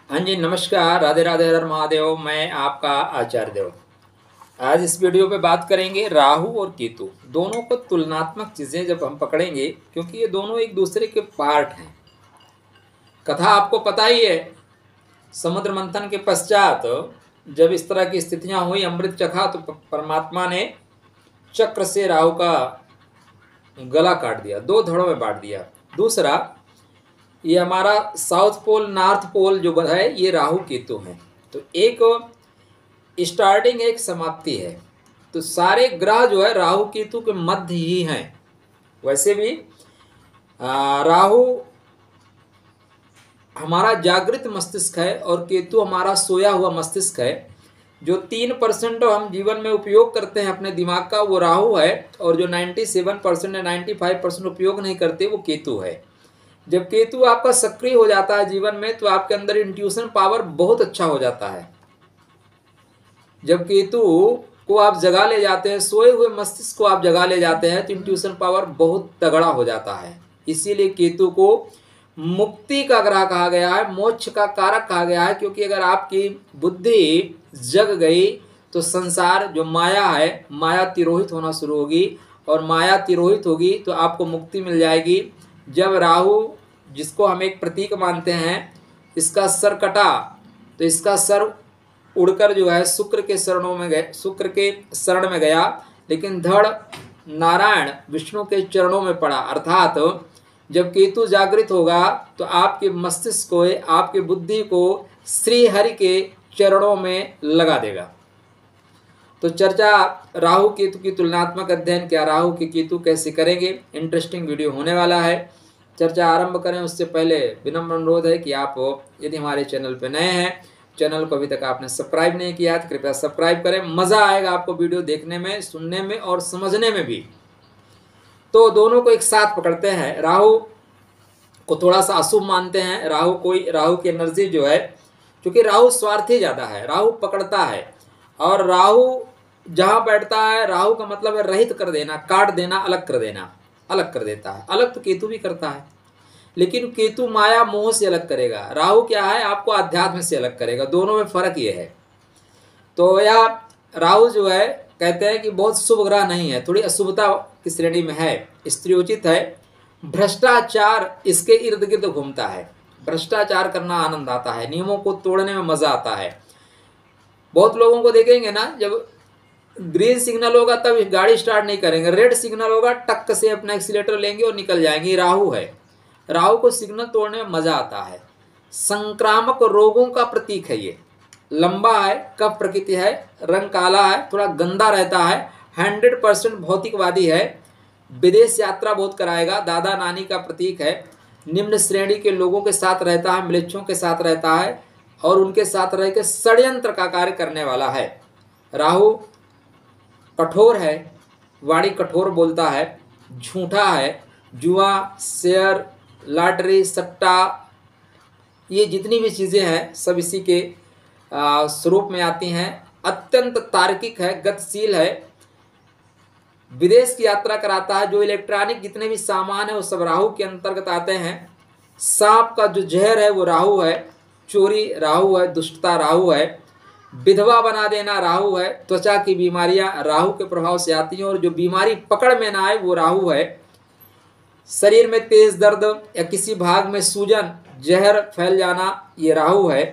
हाँ जी, नमस्कार, राधे राधे, हर हर महादेव। मैं आपका आचार्य देव। आज इस वीडियो पे बात करेंगे राहु और केतु दोनों को तुलनात्मक चीज़ें जब हम पकड़ेंगे, क्योंकि ये दोनों एक दूसरे के पार्ट हैं। कथा आपको पता ही है। समुद्र मंथन के पश्चात जब इस तरह की स्थितियां हुई, अमृत चखा तो परमात्मा ने चक्र से राहु का गला काट दिया, दो धड़ों में बांट दिया। दूसरा, ये हमारा साउथ पोल नॉर्थ पोल जो है, ये राहु केतु है। तो एक स्टार्टिंग एक समाप्ति है। तो सारे ग्रह जो है राहु केतु के मध्य ही हैं। वैसे भी राहु हमारा जागृत मस्तिष्क है और केतु हमारा सोया हुआ मस्तिष्क है। जो 3% हम जीवन में उपयोग करते हैं अपने दिमाग का, वो राहु है, और जो 97% या 95% उपयोग नहीं करते वो केतु है। जब केतु आपका सक्रिय हो जाता है जीवन में, तो आपके अंदर इंट्यूशन पावर बहुत अच्छा हो जाता है। जब केतु को आप जगा ले जाते हैं, सोए हुए मस्तिष्क को आप जगा ले जाते हैं, तो इंट्यूशन पावर बहुत तगड़ा हो जाता है। इसीलिए केतु को मुक्ति का ग्रह कहा गया है, मोक्ष का कारक कहा गया है। क्योंकि अगर आपकी बुद्धि जग गई तो संसार जो माया है, माया तिरोहित होना शुरू होगी, और माया तिरोहित होगी तो आपको मुक्ति मिल जाएगी। जब राहु, जिसको हम एक प्रतीक मानते हैं, इसका सर कटा तो इसका सर उड़कर जो है शुक्र के शरणों में गए, शुक्र के शरण में गया, लेकिन धड़ नारायण विष्णु के चरणों में पड़ा। अर्थात जब केतु जागृत होगा तो आपके मस्तिष्क को, आपके बुद्धि को श्री हरि के चरणों में लगा देगा। तो चर्चा राहु केतु की तुलनात्मक अध्ययन, क्या राहु के केतु कैसे करेंगे, इंटरेस्टिंग वीडियो होने वाला है। चर्चा आरंभ करें उससे पहले विनम्र अनुरोध है कि आप यदि हमारे चैनल पर नए हैं, चैनल को अभी तक आपने सब्सक्राइब नहीं किया तो कृपया सब्सक्राइब करें। मज़ा आएगा आपको वीडियो देखने में, सुनने में और समझने में भी। तो दोनों को एक साथ पकड़ते हैं। राहु को थोड़ा सा अशुभ मानते हैं। राहु की एनर्जी जो है, क्योंकि राहु स्वार्थी ज़्यादा है, राहु पकड़ता है। और राहु जहाँ बैठता है, राहु का मतलब है रहित कर देना, काट देना, अलग कर देना, अलग कर देता है। अलग तो केतु भी करता है, लेकिन केतु माया मोह से अलग करेगा। राहु क्या है, आपको अध्यात्म से अलग करेगा। दोनों में फर्क ये है। तो यह राहु जो है, कहते हैं कि बहुत शुभ ग्रह नहीं है, थोड़ी अशुभता की श्रेणी में है, स्त्रियोचित है। भ्रष्टाचार इसके इर्द गिर्द घूमता है। भ्रष्टाचार करना आनंद आता है, नियमों को तोड़ने में मजा आता है। बहुत लोगों को देखेंगे ना, जब ग्रीन सिग्नल होगा तब गाड़ी स्टार्ट नहीं करेंगे, रेड सिग्नल होगा टक से अपना एक्सीलेटर लेंगे और निकल जाएंगे। राहु है, राहु को सिग्नल तोड़ने में मजा आता है। संक्रामक रोगों का प्रतीक है ये। लंबा है, कफ प्रकृति है, रंग काला है, थोड़ा गंदा रहता है, 100% भौतिकवादी है। विदेश यात्रा बहुत कराएगा, दादा नानी का प्रतीक है। निम्न श्रेणी के लोगों के साथ रहता है, म्लेच्छों के साथ रहता है, और उनके साथ रह के षड्यंत्र का कार्य करने वाला है। राहु कठोर है, वाणी कठोर बोलता है, झूठा है, जुआ, शेयर, लॉटरी, सट्टा, ये जितनी भी चीज़ें हैं सब इसी के स्वरूप में आती हैं। अत्यंत तार्किक है, गतिशील है, विदेश की यात्रा कराता है। जो इलेक्ट्रॉनिक जितने भी सामान है वो सब राहु के अंतर्गत आते हैं। सांप का जो जहर है वो राहु है। चोरी राहु है, दुष्टता राहु है, विधवा बना देना राहु है, त्वचा की बीमारियां राहु के प्रभाव से आती हैं, और जो बीमारी पकड़ में ना आए वो राहु है। शरीर में तेज दर्द या किसी भाग में सूजन, जहर फैल जाना, ये राहु है।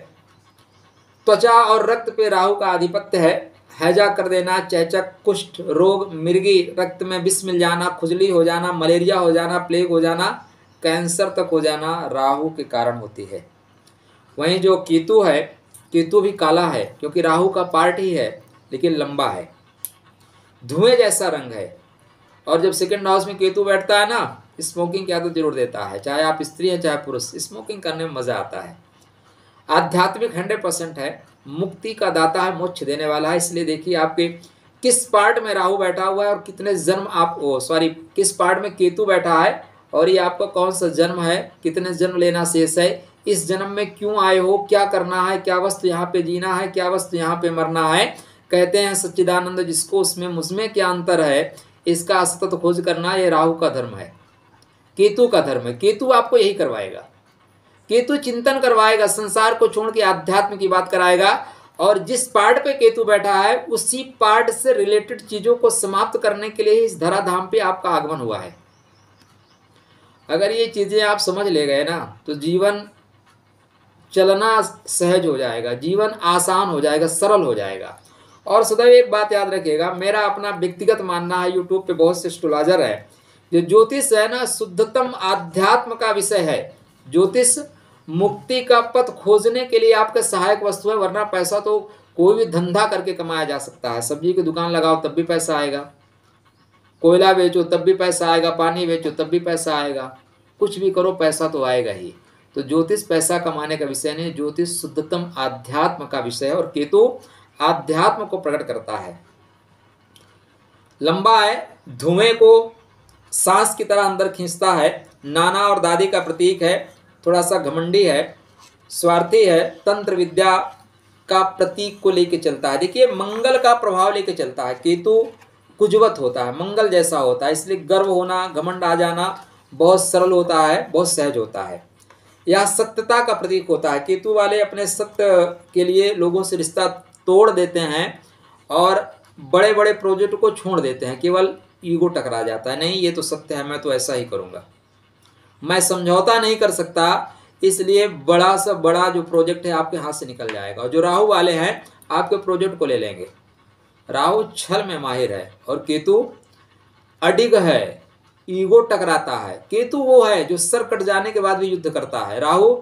त्वचा और रक्त पे राहु का आधिपत्य है। हैजा कर देना, चेचक, कुष्ठ रोग, मिर्गी, रक्त में विष मिल जाना, खुजली हो जाना, मलेरिया हो जाना, प्लेग हो जाना, कैंसर तक हो जाना राहु के कारण होती है। वहीं जो केतु है, केतु भी काला है, क्योंकि राहु का पार्ट ही है, लेकिन लंबा है, धुएं जैसा रंग है। और जब सेकंड हाउस में केतु बैठता है ना, स्मोकिंग की आदत जरूर देता है। चाहे आप स्त्री हैं चाहे पुरुष, स्मोकिंग करने में मजा आता है। आध्यात्मिक 100% है, मुक्ति का दाता है, मोक्ष देने वाला है। इसलिए देखिए आपके किस पार्ट में राहु बैठा हुआ है और कितने जन्म आप किस पार्ट में केतु बैठा है, और ये आपका कौन सा जन्म है, कितने जन्म लेना शेष है, इस जन्म में क्यों आए हो, क्या करना है, क्या वस्तु यहाँ पे जीना है, क्या वस्तु यहाँ पे मरना है। कहते हैं सच्चिदानंद जिसको उसमें मुझमें क्या अंतर है, इसका सतत खोज करना, ये राहु का धर्म है, केतु का धर्म है। केतु आपको यही करवाएगा। केतु चिंतन करवाएगा, संसार को छोड़ के आध्यात्म की बात कराएगा, और जिस पार्ट पे केतु बैठा है उसी पार्ट से रिलेटेड चीजों को समाप्त करने के लिए इस धराधाम पे आपका आगमन हुआ है। अगर ये चीजें आप समझ ले गए ना तो जीवन चलना सहज हो जाएगा, जीवन आसान हो जाएगा, सरल हो जाएगा। और सदैव एक बात याद रखिएगा, मेरा अपना व्यक्तिगत मानना है, यूट्यूब पे बहुत से एस्ट्रोलॉजर है, जो ज्योतिष है ना शुद्धतम आध्यात्म का विषय है। ज्योतिष मुक्ति का पथ खोजने के लिए आपका सहायक वस्तु है, वरना पैसा तो कोई भी धंधा करके कमाया जा सकता है। सब्जी की दुकान लगाओ तब भी पैसा आएगा, कोयला बेचो तब भी पैसा आएगा, पानी बेचो तब भी पैसा आएगा, कुछ भी करो पैसा तो आएगा ही। तो ज्योतिष पैसा कमाने का विषय नहीं, ज्योतिष शुद्धतम आध्यात्म का विषय है, और केतु आध्यात्म को प्रकट करता है। लंबा है, धुएं को सांस की तरह अंदर खींचता है, नाना और दादी का प्रतीक है, थोड़ा सा घमंडी है, स्वार्थी है, तंत्र विद्या का प्रतीक को लेके चलता है। देखिए मंगल का प्रभाव लेके चलता है, केतु कुजवत होता है, मंगल जैसा होता है, इसलिए गर्व होना, घमंड आ जाना बहुत सरल होता है, बहुत सहज होता है। यह सत्यता का प्रतीक होता है, केतु वाले अपने सत्य के लिए लोगों से रिश्ता तोड़ देते हैं और बड़े बड़े प्रोजेक्ट को छोड़ देते हैं, केवल ईगो टकरा जाता है, नहीं ये तो सत्य है, मैं तो ऐसा ही करूँगा, मैं समझौता नहीं कर सकता, इसलिए बड़ा सा बड़ा जो प्रोजेक्ट है आपके हाथ से निकल जाएगा। और जो राहु वाले हैं आपके प्रोजेक्ट को ले लेंगे। राहु छल में माहिर है और केतु अडिग है, ईगो टकराता है। केतु वो है जो सर कट जाने के बाद भी युद्ध करता है, राहु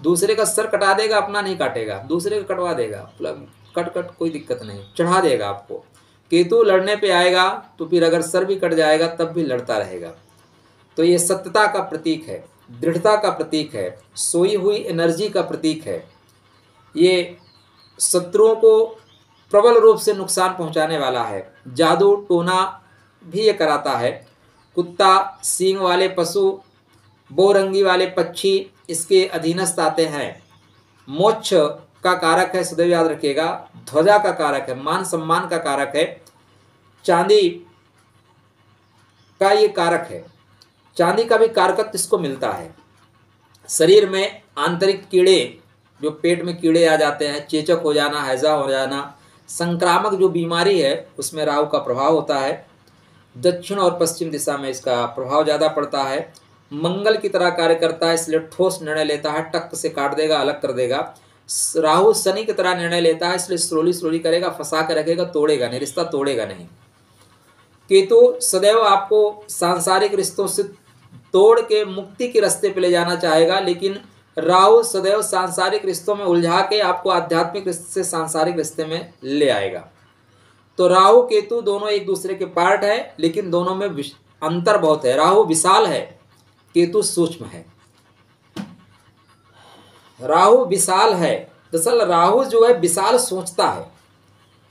दूसरे का सर कटा देगा, अपना नहीं काटेगा, दूसरे का कटवा देगा, कट कोई दिक्कत नहीं, चढ़ा देगा आपको। केतु लड़ने पे आएगा तो फिर अगर सर भी कट जाएगा तब भी लड़ता रहेगा। तो ये सत्यता का प्रतीक है, दृढ़ता का प्रतीक है, सोई हुई एनर्जी का प्रतीक है। ये शत्रुओं को प्रबल रूप से नुकसान पहुंचाने वाला है। जादू टोना भी ये कराता है। कुत्ता, सींग वाले पशु, बहुरंगी वाले पक्षी इसके अधीनस्थ आते हैं। मोक्ष का कारक है, सदैव याद रखिएगा। ध्वजा का कारक है, मान सम्मान का कारक है। चांदी का ये कारक है, चांदी का भी कारकत्व इसको मिलता है। शरीर में आंतरिक कीड़े, जो पेट में कीड़े आ जाते हैं, चेचक हो जाना, हैजा हो जाना, संक्रामक जो बीमारी है उसमें राहु का प्रभाव होता है। दक्षिण और पश्चिम दिशा में इसका प्रभाव ज़्यादा पड़ता है। मंगल की तरह कार्य करता है, इसलिए ठोस निर्णय लेता है, टक से काट देगा, अलग कर देगा। राहु शनि की तरह निर्णय लेता है, इसलिए स्लोली करेगा, फंसा के रखेगा, तोड़ेगा नहीं, रिश्ता तोड़ेगा नहीं। केतु सदैव आपको सांसारिक रिश्तों से तोड़ के मुक्ति के रास्ते पे ले जाना चाहेगा, लेकिन राहु सदैव सांसारिक रिश्तों में उलझा के आपको आध्यात्मिक रिश्ते से सांसारिक रिश्ते में ले आएगा। तो राहु केतु दोनों एक दूसरे के पार्ट है, लेकिन दोनों में अंतर बहुत है। राहु विशाल है, केतु सूक्ष्म है। राहु विशाल है, दरअसल राहु जो है विशाल सोचता है,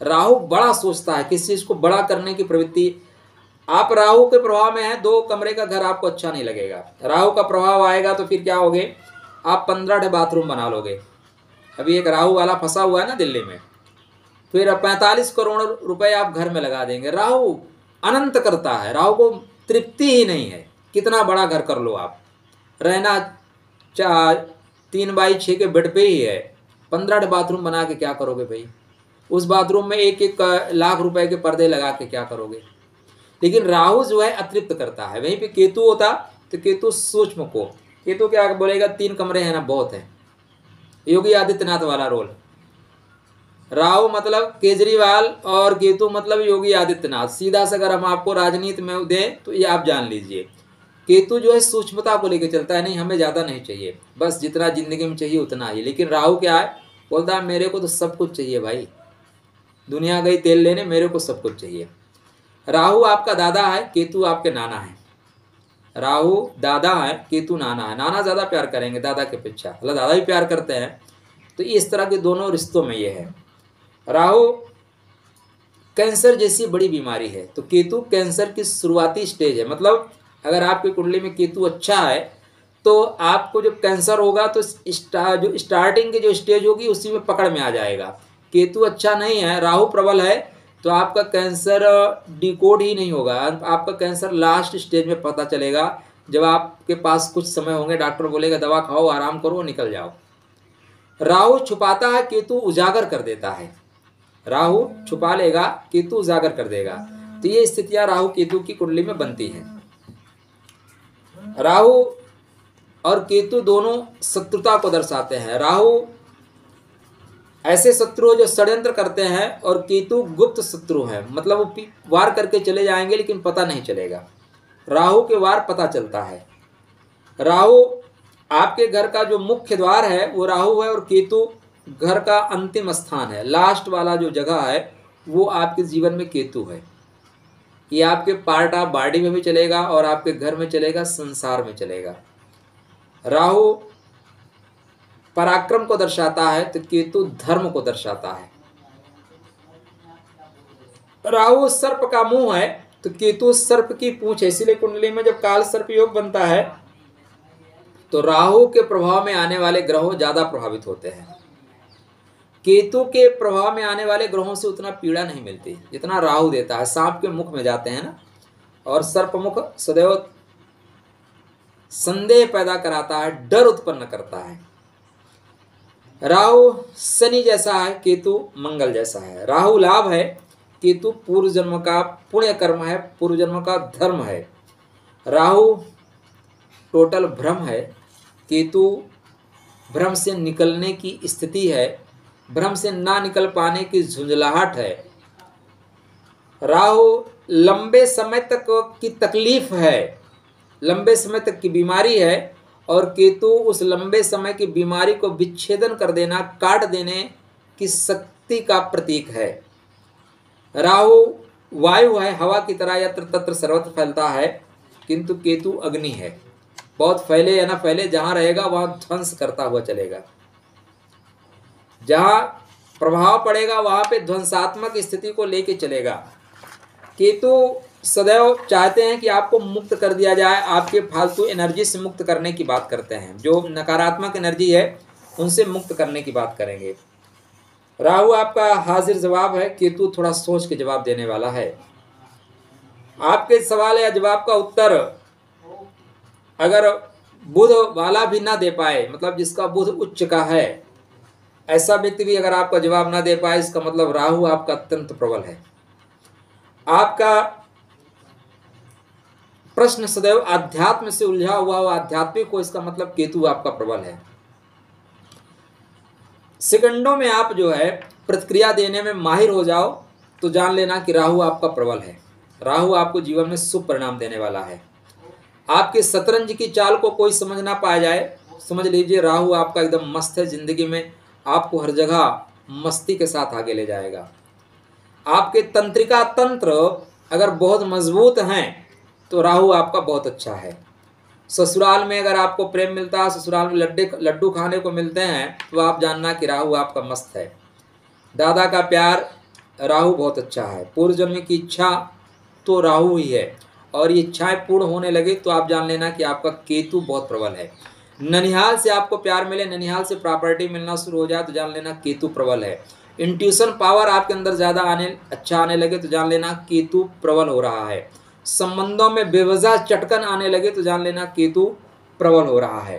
राहु बड़ा सोचता है, किसी चीज को बड़ा करने की प्रवृत्ति। आप राहु के प्रभाव में हैं, 2 कमरे का घर आपको अच्छा नहीं लगेगा। राहु का प्रभाव आएगा तो फिर क्या होगे, आप 15 बाथरूम बना लोगे। अभी एक राहु वाला फंसा हुआ है ना दिल्ली में, फिर 45 करोड़ रुपए आप घर में लगा देंगे। राहु अनंत करता है, राहु को तृप्ति ही नहीं है, कितना बड़ा घर कर लो आप, रहना 3x6 के बेड पे ही है, 15 बाथरूम बना के क्या करोगे भाई? उस बाथरूम में 1-1 लाख रुपए के पर्दे लगा के क्या करोगे? लेकिन राहु जो है अतृप्त करता है। वहीं पे केतु होता तो केतु सूक्ष्म को, केतु क्या बोलेगा, 3 कमरे हैं ना, बहुत है। योगी आदित्यनाथ वाला रोल। राहु मतलब केजरीवाल और केतु मतलब योगी आदित्यनाथ। सीधा से अगर हम आपको राजनीति में दें तो ये आप जान लीजिए, केतु जो है सूक्ष्मता को लेकर चलता है, नहीं हमें ज़्यादा नहीं चाहिए, बस जितना जिंदगी में चाहिए उतना ही। लेकिन राहु क्या है, बोलता है मेरे को तो सब कुछ चाहिए भाई, दुनिया गई तेल लेने, मेरे को सब कुछ चाहिए। राहु आपका दादा है, केतु आपके नाना है। राहु दादा है, केतु नाना है। नाना ज़्यादा प्यार करेंगे दादा के पीछे, मतलब दादा भी प्यार करते हैं। तो इस तरह के दोनों रिश्तों में ये है। राहु कैंसर जैसी बड़ी बीमारी है, तो केतु कैंसर की शुरुआती स्टेज है। मतलब अगर आपकी कुंडली में केतु अच्छा है तो आपको जब कैंसर होगा तो जो स्टार्टिंग की जो स्टेज होगी उसी में पकड़ में आ जाएगा। केतु अच्छा नहीं है, राहु प्रबल है, तो आपका कैंसर डिकोड ही नहीं होगा, आपका कैंसर लास्ट स्टेज में पता चलेगा जब आपके पास कुछ समय होंगे डॉक्टर बोलेगा दवा खाओ, आराम करो, निकल जाओ। राहु छुपाता है, केतु उजागर कर देता है। राहु छुपा लेगा, केतु उजागर कर देगा। तो ये स्थितियां राहु केतु की कुंडली में बनती हैं। राहु और केतु दोनों शत्रुता को दर्शाते हैं। राहु ऐसे शत्रु जो षड्यंत्र करते हैं और केतु गुप्त शत्रु हैं, मतलब वो वार करके चले जाएंगे लेकिन पता नहीं चलेगा। राहु के वार पता चलता है। राहु आपके घर का जो मुख्य द्वार है वो राहु है, और केतु घर का अंतिम स्थान है, लास्ट वाला जो जगह है वो आपके जीवन में केतु है। ये आपके पार्ट ऑफ बॉडी में भी चलेगा और आपके घर में चलेगा, संसार में चलेगा। राहु पराक्रम को दर्शाता है तो केतु धर्म को दर्शाता है। राहु सर्प का मुंह है तो केतु सर्प की पूंछ है। इसीलिए कुंडली में जब काल सर्प योग बनता है तो राहु के प्रभाव में आने वाले ग्रहों ज्यादा प्रभावित होते हैं। केतु के प्रभाव में आने वाले ग्रहों से उतना पीड़ा नहीं मिलती जितना राहु देता है। सांप के मुख में जाते हैं ना, और सर्प मुख सदैव संदेह पैदा कराता है, डर उत्पन्न करता है। राहु शनि जैसा है, केतु मंगल जैसा है। राहु लाभ है, केतु पूर्व जन्म का पुण्य कर्म है, पूर्व जन्म का धर्म है। राहु टोटल भ्रम है, केतु भ्रम से निकलने की स्थिति है, भ्रम से ना निकल पाने की झुंझलाहट है। राहु लंबे समय तक की तकलीफ है, लंबे समय तक की बीमारी है, और केतु उस लंबे समय की बीमारी को विच्छेदन कर देना, काट देने की शक्ति का प्रतीक है। राहु वायु है, हवा की तरह यत्र तत्र सर्वत्र फैलता है, किंतु केतु अग्नि है, बहुत फैले या ना फैले, जहां रहेगा वहां ध्वंस करता हुआ चलेगा। जहां प्रभाव पड़ेगा वहां पे ध्वंसात्मक स्थिति को लेके चलेगा। केतु सदैव चाहते हैं कि आपको मुक्त कर दिया जाए, आपके फालतू एनर्जी से मुक्त करने की बात करते हैं। जो नकारात्मक एनर्जी है उनसे मुक्त करने की बात करेंगे। राहु आपका हाजिर जवाब है, केतु थोड़ा सोच के जवाब देने वाला है। आपके सवाल या जवाब का उत्तर अगर बुध वाला भी ना दे पाए, मतलब जिसका बुध उच्च का है, ऐसा व्यक्ति भी अगर आपका जवाब ना दे पाए, इसका मतलब राहु आपका अत्यंत प्रबल है। आपका प्रश्न सदैव आध्यात्म से उलझा हुआ हो, आध्यात्मिक हो, इसका मतलब केतु आपका प्रबल है। सेकंडों में आप जो है प्रतिक्रिया देने में माहिर हो जाओ तो जान लेना कि राहु आपका प्रबल है। राहु आपको जीवन में शुभ परिणाम देने वाला है। आपके शतरंज की चाल को कोई समझ ना पाया जाए, समझ लीजिए राहु आपका एकदम मस्त है, जिंदगी में आपको हर जगह मस्ती के साथ आगे ले जाएगा। आपके तंत्रिका तंत्र अगर बहुत मजबूत हैं तो राहु आपका बहुत अच्छा है। ससुराल में अगर आपको प्रेम मिलता है, ससुराल में लड्डू खाने को मिलते हैं, तो आप जानना कि राहु आपका मस्त है। दादा का प्यार राहु बहुत अच्छा है। पूर्व जन्म की इच्छा तो राहु ही है, और ये इच्छाएं पूर्ण होने लगे तो आप जान लेना कि आपका केतु बहुत प्रबल है। ननिहाल से आपको प्यार मिले, ननिहाल से प्रॉपर्टी मिलना शुरू हो जाए तो जान लेना केतु प्रबल है। इंट्यूशन पावर आपके अंदर ज़्यादा आने लगे तो जान लेना केतु प्रबल हो रहा है। संबंधों में बेवजह चटकन आने लगे तो जान लेना केतु प्रबल हो रहा है।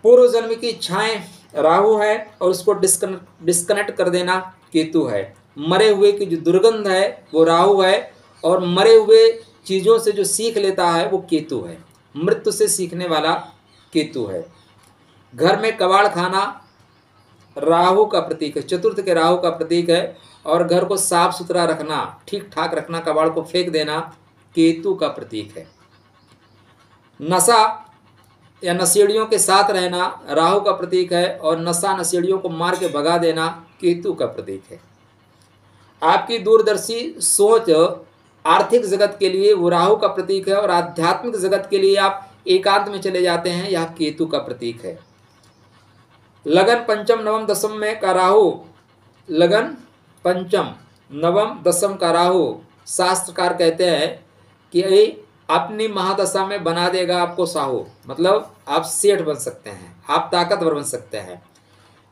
पूर्व जन्म की इच्छाएं राहु है और उसको डिस्कनेक्ट कर देना केतु है। मरे हुए की जो दुर्गंध है वो राहु है, और मरे हुए चीज़ों से जो सीख लेता है वो केतु है। मृत्यु से सीखने वाला केतु है। घर में कबाड़ खाना राहु का प्रतीक है, चतुर्थ के राहु का प्रतीक है, और घर को साफ सुथरा रखना, ठीक ठाक रखना, कबाड़ को फेंक देना केतु का प्रतीक है। नशा या नशेड़ियों के साथ रहना राहु का प्रतीक है, और नशा नशेड़ियों को मार के भगा देना केतु का प्रतीक है। आपकी दूरदर्शी सोच आर्थिक जगत के लिए वो राहु का प्रतीक है, और आध्यात्मिक जगत के लिए आप एकांत में चले जाते हैं, यह केतु का प्रतीक है। लगन पंचम नवम दसम में का राहु, लगन पंचम नवम दसम का राहु, शास्त्रकार कहते हैं कि अपनी महादशा में बना देगा आपको साहू, मतलब आप सेठ बन सकते हैं, आप ताकतवर बन सकते हैं।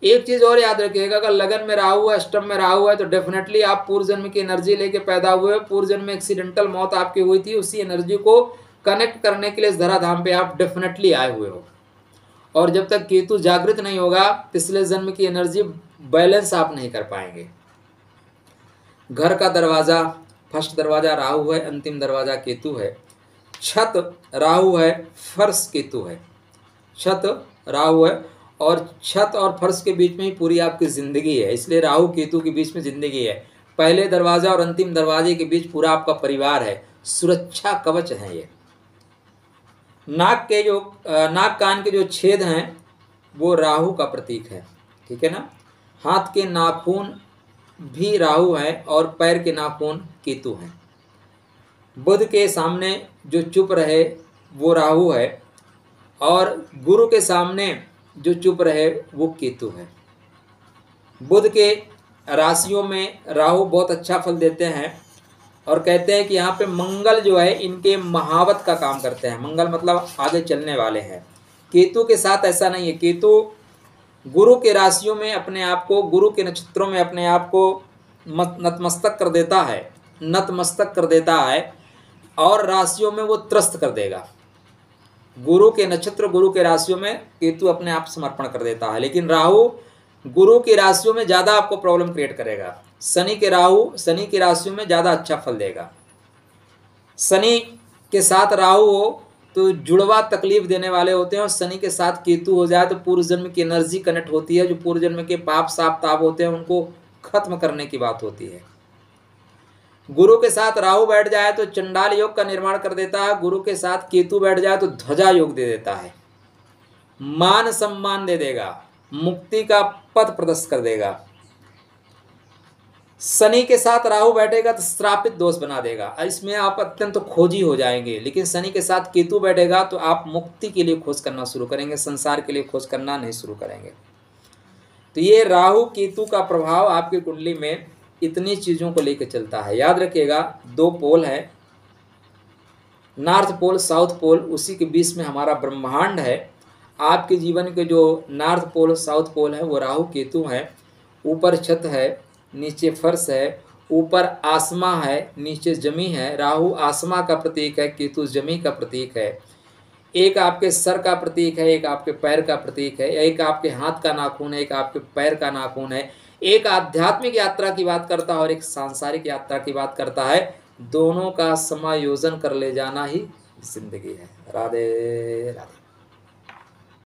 एक चीज़ और याद रखिएगा, अगर लगन में राहु है, अष्टम में राहु है, तो डेफिनेटली आप पूर्व जन्म की एनर्जी लेके पैदा हुए। पूर्व जन्म में एक्सीडेंटल मौत आपकी हुई थी, उसी एनर्जी को कनेक्ट करने के लिए इस धराधाम पे आप डेफिनेटली आए हुए हो। और जब तक केतु जागृत नहीं होगा, पिछले जन्म की एनर्जी बैलेंस आप नहीं कर पाएंगे। घर का दरवाजा, फर्स्ट दरवाजा राहु है, अंतिम दरवाजा केतु है। छत राहु है, फर्श केतु है। छत राहु है और छत और फर्श के बीच में ही पूरी आपकी जिंदगी है, इसलिए राहु केतु के बीच में जिंदगी है। पहले दरवाजा और अंतिम दरवाजे के बीच पूरा आपका परिवार है, सुरक्षा कवच है ये। नाक कान के जो छेद हैं वो राहु का प्रतीक है, ठीक है ना। हाथ के नाखून भी राहु है और पैर के नाखून केतु हैं। बुध के सामने जो चुप रहे वो राहु है और गुरु के सामने जो चुप रहे वो केतु है। बुध के राशियों में राहु बहुत अच्छा फल देते हैं और कहते हैं कि यहाँ पे मंगल जो है इनके महावत का काम करते हैं। मंगल मतलब आगे चलने वाले हैं। केतु के साथ ऐसा नहीं है। केतु गुरु के राशियों में अपने आप को, गुरु के नक्षत्रों में अपने आप को नतमस्तक कर देता है और राशियों में वो त्रस्त कर देगा। गुरु के नक्षत्र, गुरु के राशियों में केतु अपने आप समर्पण कर देता है, लेकिन राहु गुरु की राशियों में ज़्यादा आपको प्रॉब्लम क्रिएट करेगा। शनि के राशियों में ज़्यादा अच्छा फल देगा। शनि के साथ राहु हो तो जुड़वा तकलीफ देने वाले होते हैं और शनि के साथ केतु हो जाए तो पूर्व जन्म की एनर्जी कनेक्ट होती है। जो पूर्व जन्म के पाप साप ताप होते हैं उनको खत्म करने की बात होती है। गुरु के साथ राहु बैठ जाए तो चंडाल योग का निर्माण कर देता है। गुरु के साथ केतु बैठ जाए तो ध्वजा योग दे देता है, मान सम्मान दे देगा, मुक्ति का पथ प्रदर्शित कर देगा। शनि के साथ राहु बैठेगा तो श्रापित दोष बना देगा, इसमें आप अत्यंत खोजी हो जाएंगे। लेकिन शनि के साथ केतु बैठेगा तो आप मुक्ति के लिए खोज करना शुरू करेंगे, संसार के लिए खोज करना नहीं शुरू करेंगे। तो ये राहु केतु का प्रभाव आपकी कुंडली में इतनी चीज़ों को लेकर चलता है। याद रखिएगा, 2 पोल है, नॉर्थ पोल साउथ पोल, उसी के बीच में हमारा ब्रह्मांड है। आपके जीवन के जो नॉर्थ पोल साउथ पोल है वो राहु केतु हैं। ऊपर छत है, नीचे फर्श है, ऊपर आसमां है, नीचे जमी है। राहु आसमां का प्रतीक है, केतु जमी का प्रतीक है। एक आपके सर का प्रतीक है, एक आपके पैर का प्रतीक है, एक आपके हाथ का नाखून है, एक आपके पैर का नाखून है। एक आध्यात्मिक यात्रा की बात करता है और एक सांसारिक यात्रा की बात करता है। दोनों का समायोजन कर ले जाना ही जिंदगी है। राधे राधे।